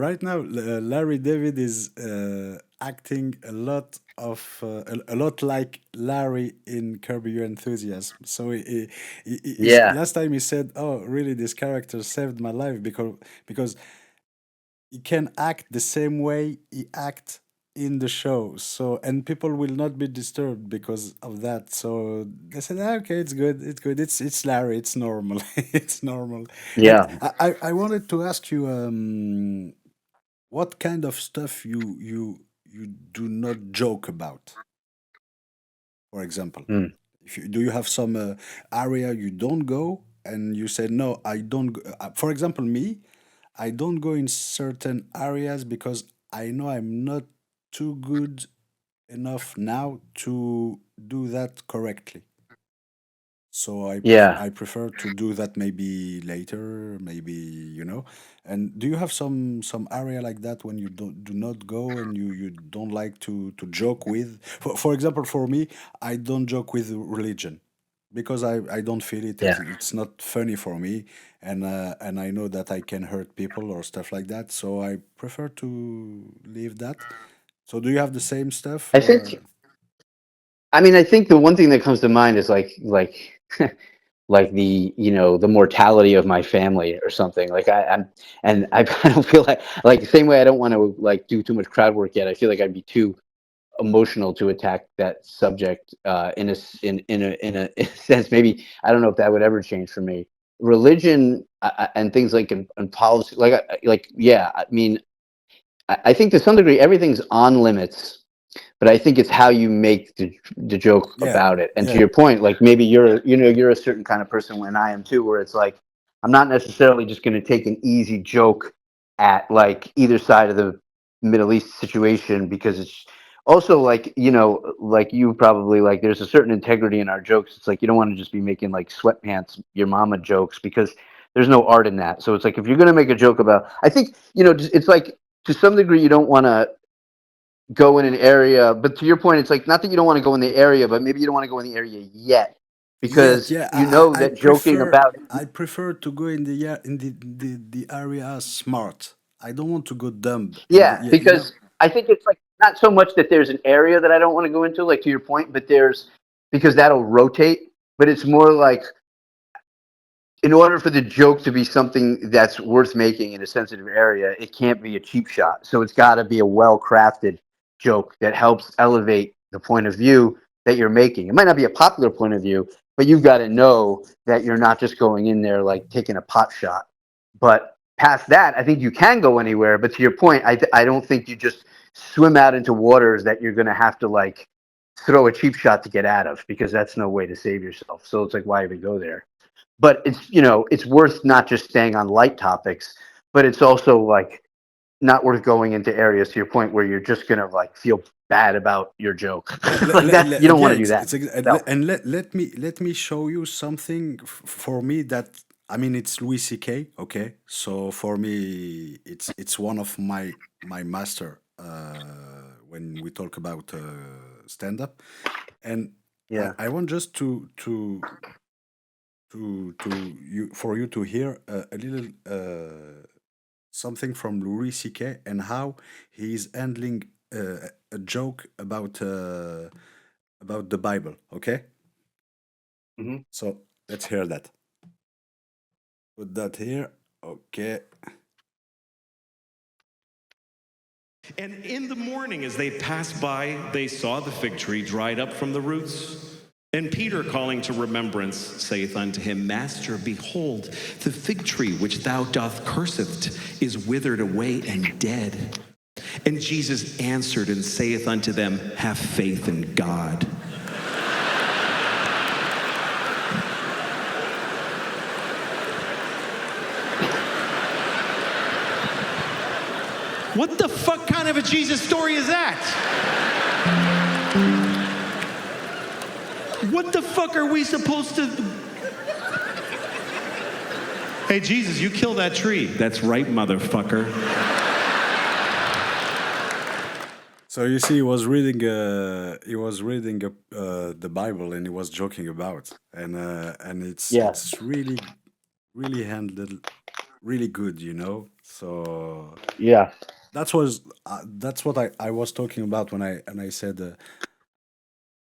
right now Larry David is acting a lot a lot like Larry in Curb Your Enthusiasm. So Yeah, last time he said, "Oh, really? This character saved my life because he can act the same way he act in the show, so and people will not be disturbed because of that." So they said, okay, it's good, it's Larry, it's normal. It's normal. And yeah. I wanted to ask you what kind of stuff you do not joke about, for example. Mm. If you do, you have some area you don't go and you say no, I don't go. For example, me, I don't go in certain areas because I know I'm not too good enough now to do that correctly. So Yeah. I prefer to do that maybe later, maybe, you know. And do you have some area like that when you do not go and you don't like to joke with? For example, for me, I don't joke with religion because I don't feel it. Yeah. It's not funny for me, and I know that I can hurt people or stuff like that. So I prefer to leave that. So do you have the same stuff I think. or? I mean, I think the one thing that comes to mind is like like the mortality of my family or something. Like I'm and I don't feel like the same way I don't want to like do too much crowd work yet. I feel like I'd be too emotional to attack that subject in a sense. Maybe I don't know if that would ever change for me. Religion and things like in policy, like yeah. I mean, I think to some degree everything's on limits, but I think it's how you make the joke Yeah, about it. And to yeah, your point, like maybe you're a certain kind of person, when I am too, where it's like I'm not necessarily just going to take an easy joke at like either side of the Middle East situation, because it's also like, like you probably, like, there's a certain integrity in our jokes. It's like you don't want to just be making like sweatpants your mama jokes, because there's no art in that. So it's like if you're going to make a joke about, I think, it's like to some degree you don't want to go in an area, but to your point, it's like not that you don't want to go in the area, but maybe you don't want to go in the area yet, Yet, because yeah, you know I that joking prefer about it. I prefer to go in the area smart. I don't want to go dumb. And Yeah, yeah, you know. because I think it's like not so much that there's an area that I don't want to go into, like to your point, but there's, because that'll rotate, but it's more like, in order for the joke to be something that's worth making in a sensitive area, it can't be a cheap shot. So it's got to be a well crafted joke that helps elevate the point of view that you're making. It might not be a popular point of view, but you've got to know that you're not just going in there like taking a pot shot. But past that, I think you can go anywhere. But to your point, I don't think you just swim out into waters that you're going to have to like throw a cheap shot to get out of, because that's no way to save yourself. So it's like, why even go there? But it's worth not just staying on light topics, but it's also like not worth going into areas, to your point, where you're just gonna like feel bad about your joke. Like that, you don't Yeah, want to do that. No. and let me show you something for me that, I mean, it's Louis C.K. Okay, so for me it's one of my master when we talk about stand up, and Yeah. I want just to you for you to hear a little something from Louis C.K. and how he's handling a joke about the Bible. Okay, Hmm. so let's hear that. Put that here. Okay. And in the morning, as they passed by, they saw the fig tree dried up from the roots. And Peter, calling to remembrance, saith unto him, Master, behold, the fig tree which thou doth curseth is withered away and dead. And Jesus answered and saith unto them, Have faith in God. What the fuck kind of a Jesus story is that? What the fuck are we supposed to... Hey, Jesus, you kill that tree. That's right, motherfucker. So you see, he was reading the Bible and he was joking about, and it's Yeah. it's really handled really good, you know. So Yeah. that's what I was talking about when I said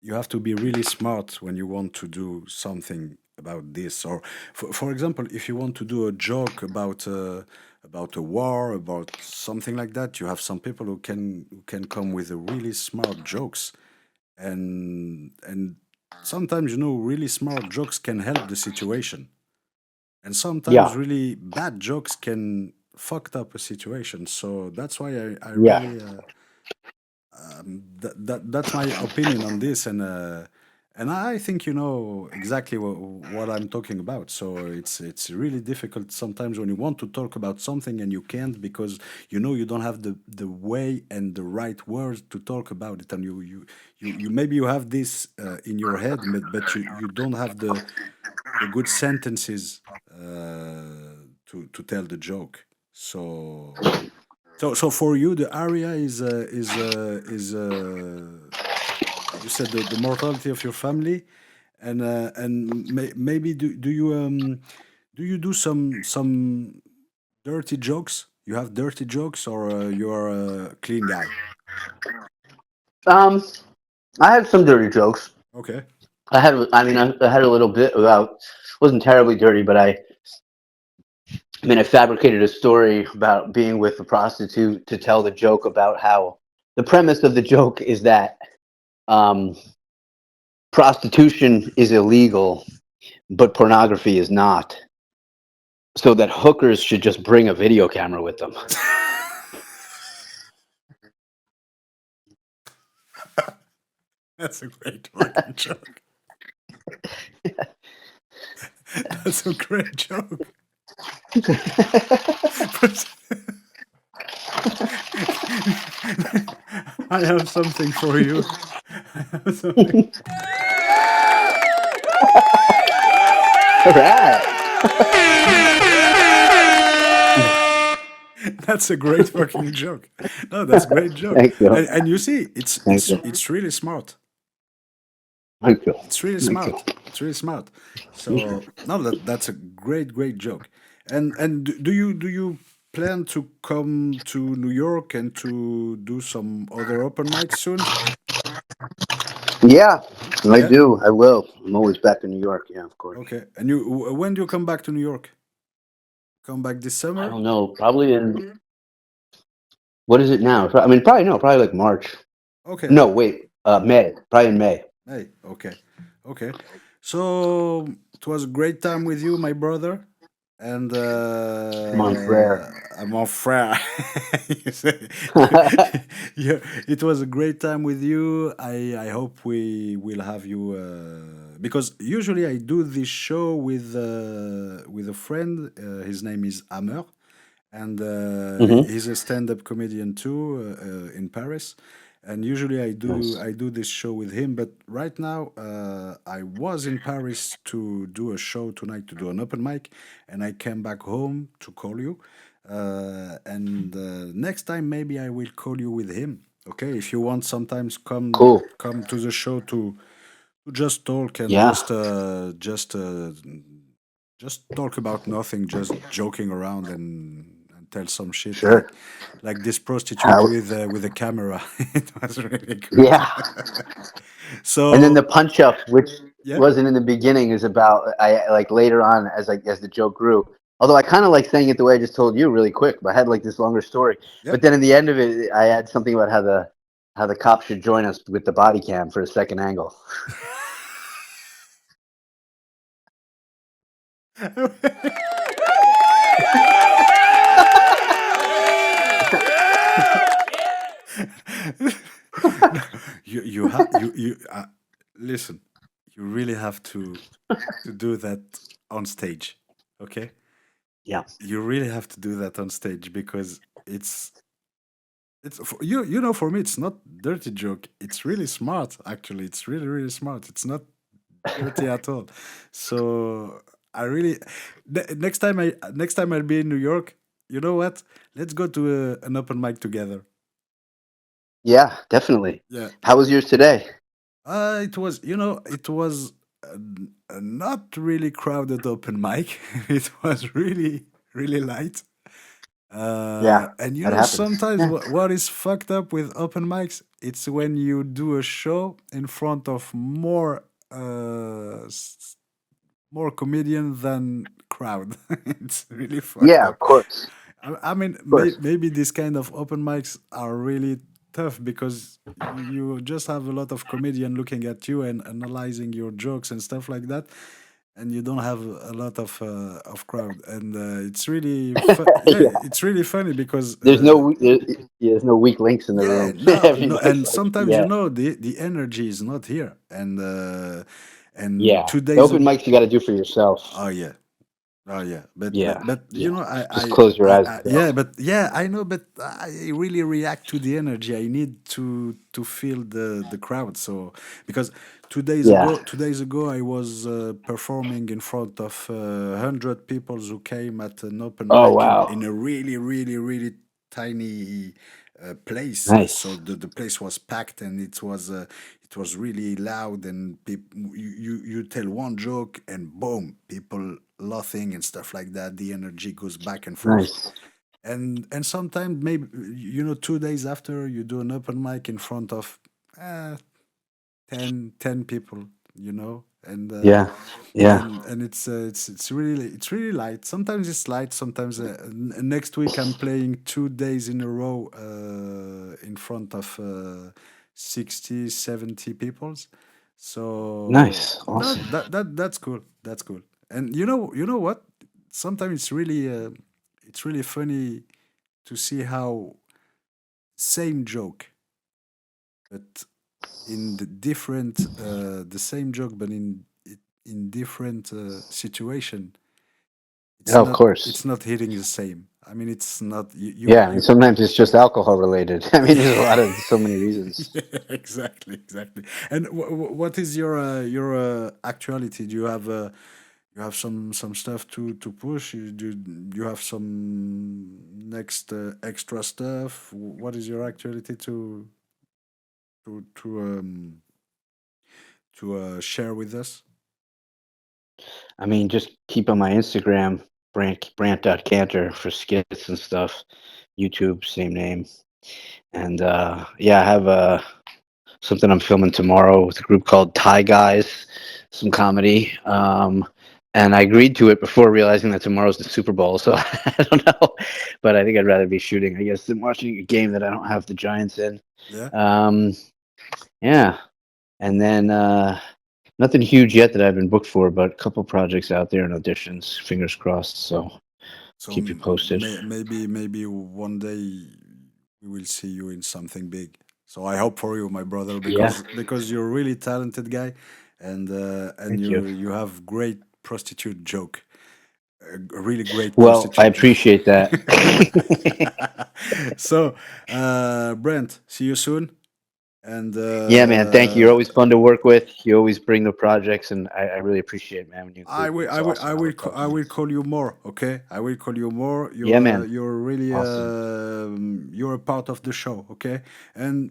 you have to be really smart when you want to do something about this. Or for example, if you want to do a joke about a war, about something like that, you have some people who can come with a really smart jokes, and sometimes, really smart jokes can help the situation, and sometimes Yeah. really bad jokes can fucked up a situation. So that's why I Yeah. really that's my opinion on this, and I think you know exactly what I'm talking about. So it's really difficult sometimes when you want to talk about something and you can't, because you don't have the way and the right words to talk about it, and you maybe you have this in your head, but you don't have the good sentences to tell the joke. So for you, the area is you said the mortality of your family, and maybe do you do some dirty jokes? You have dirty jokes, or you are a clean guy? Um, I had some dirty jokes. Okay. I had a little bit about, wasn't terribly dirty, but I fabricated a story about being with a prostitute to tell the joke about how the premise of the joke is that um, prostitution is illegal, but pornography is not. So that hookers should just bring a video camera with them. That's a great fucking joke. That's a great joke. But I have something for you. I have something. All right. That's a great fucking joke. No, that's a great joke. Thank you. And you see, it's Thank it's you. it's really smart. Thank you. It's really Thank you. smart. It's really smart. So no, that's a great joke. And do you plan to come to New York and to do some other open mics soon? Yeah, I Yeah. do. I will. I'm always back in New York. Yeah, of course. Okay. And when do you come back to New York? Come back this I summer? don't know. Probably in what is it now? I mean, probably no. Probably like March. Okay. No, wait. May. Probably in May. Hey. Okay. Okay. So it was a great time with you, my brother. And Mon frere. mon frère. You say- yeah, it was a great time with you. I hope we will have you because usually I do this show with a friend. His name is Ameur, and Hmm. he's a stand-up comedian too in Paris. And usually Nice. I do this show with him. But right now I was in Paris to do a show tonight to do an open mic, and I came back home to call you. And next time maybe I will call you with him. Okay, if you want, sometimes Cool. come to the show to just talk and Yeah. just talk about nothing, just joking around and tell some shit Sure. like this prostitute How? with a camera. It was really good. Yeah. And then the So punch up, which yeah, wasn't in the beginning, is about I like later on as the joke grew. Although I kind of like saying it the way I just told you, really quick. But I had like this longer story. yeah. But then in the end of it, I had something about how the cop should join us with the body cam for a second angle. No, you have you listen. You really have to do that on stage. Okay, Yeah. you really have to do that on stage because it's for you. You know, for me, it's not dirty joke. It's really smart. Actually, it's really smart. It's not dirty at all. So I really next time I'll be in New York. You know what? Let's go to an open mic together. Yeah, definitely. Yeah. How was yours today? It was, it was a not really crowded open mic. It was really light. Yeah, And that happens. sometimes Yeah. what is fucked up with open mics, it's when you do a show in front of more comedian than crowd. It's really fucked Yeah, of up. course. I mean, Of course. maybe these kind of open mics are really tough because you just have a lot of comedian looking at you and analyzing your jokes and stuff like that, and you don't have a lot of crowd, and yeah, Yeah. it's really funny because There's no weak links in the yeah, room. no, Everybody's and like, sometimes yeah. the energy is not here, and Yeah. two The days open ago, mics you got to do for yourself. oh yeah. Oh yeah, Yeah. but Yeah. Just I, close your eyes. yeah, but yeah, I know, but I really react to the energy. I need to feel the crowd. So because Yeah. 2 days ago, I was performing in front of 100 people who came at an open Oh, mic in wow. a really tiny place. So Nice. the place was packed and it was really loud and you tell one joke and boom, people laughing and stuff like that. The energy goes back and forth. Nice. And sometimes maybe 2 days after you do an open mic in front of uh, 10 people, and Yeah. Yeah. it's really light. Sometimes it's light, sometimes next week I'm playing 2 days in a row in front of 60 70 peoples. So Nice. no, Awesome. that's cool, that's cool. And you know what, sometimes it's really funny to see how same joke, but in the same joke, but in different situation, Yeah, of course. it's not hitting the same. I mean, it's not Yeah, and sometimes it's just alcohol related. I mean, there's a lot of so many reasons. yeah, exactly, exactly. And what is your actuality? Do you have some stuff to push? You have some next extra stuff? What is your actuality to to um to share with us? I mean, just keep on my Instagram, Brant.Kantor for skits and stuff. YouTube, same name. And yeah, I have something I'm filming tomorrow with a group called Thai Guys, some comedy. And I agreed to it before realizing that tomorrow's the Super Bowl. So I don't know, but I think I'd rather be shooting, I guess, than watching a game that I don't have the Giants in. Yeah. Um, yeah, and then nothing huge yet that I've been booked for, but a couple projects out there and auditions. Fingers crossed. So So keep you posted. maybe one day we will see you in something big. So I hope for you, my brother, Yeah, because you're a really talented guy, and thank you. you have great prostitute joke, a really great Well, I prostitute joke. appreciate that. So, Brent, see you soon, and Yeah, man. Thank you. You're always fun to work with. You always bring the projects, and I really appreciate it, man. When you include me, it's awesome. I look up I to you. will call you more. Okay, I will call you more. Yeah, man. You're really Awesome. you're a part of the show. Okay, and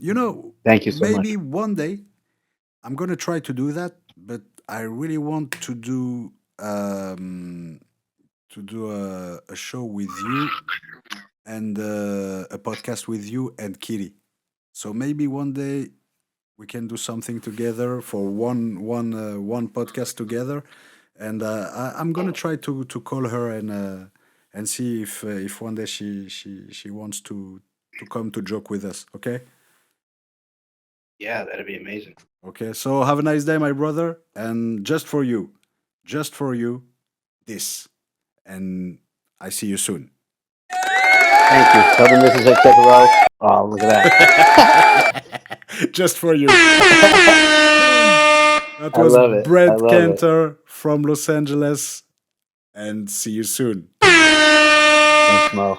Thank you so much. maybe one day I'm gonna try to do that, but I really want to do a show with you and a podcast with you and Kitty. So maybe one day we can do something together for one podcast together, and I'm gonna try to call her and see if one day she wants to come to joke with us. Okay. Yeah, that'd be amazing. Okay. So have a nice day, my brother, and just for you, this, and I see you soon. Thank you. Tell them this is a step around. Oh, look at that. Just for you. That I was love it. I Brent love it. Kantor from Los Angeles, and see you soon. Thanks, Mo.